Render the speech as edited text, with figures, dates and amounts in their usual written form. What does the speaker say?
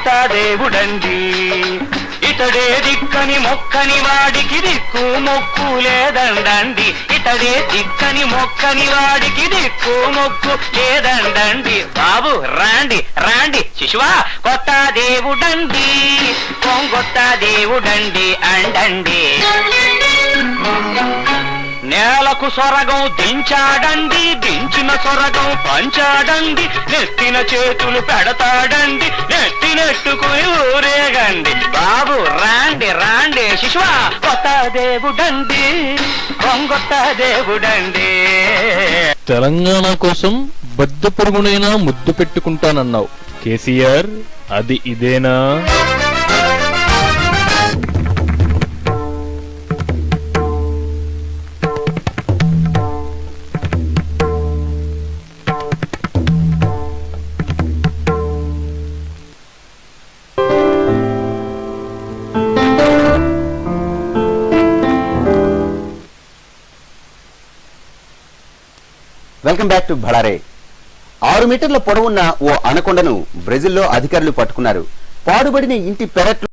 కొత్త దేవుడండి. ఇతడే దిక్కని మొక్కని వాడికి దిక్కు మొక్కు లేదండండి. ఇతడే దిక్కని మొక్కని వాడికి దిక్కు మొక్కు లేదండండి. బాబు రాండి రాండి శిశువా, కొత్త దేవుడండి, కొంగొత్త దేవుడండి అండండి. నేలకు సొరగం దించాడండి, దించిన సొరగం పంచాడండి. నెత్తిన చేతులు పెడతాడండి, నెత్తి నెట్టుకుని ఊరేగండి. బాబు రాండి రాండి శిశువా, కొత్త దేవుడండి, కొంగొత్త దేవుడండి. తెలంగాణ కోసం బద్ద పొరుగునైనా ముద్దు పెట్టుకుంటానన్నావు కేసీఆర్, అది ఇదేనా? Welcome back to భడారే. 6 మీటర్ల పొడవున్న ఓ అనకొండను బ్రెజిల్లో అధికారులు పట్టుకున్నారు. పాడుబడిన ఇంటి పెరట్లో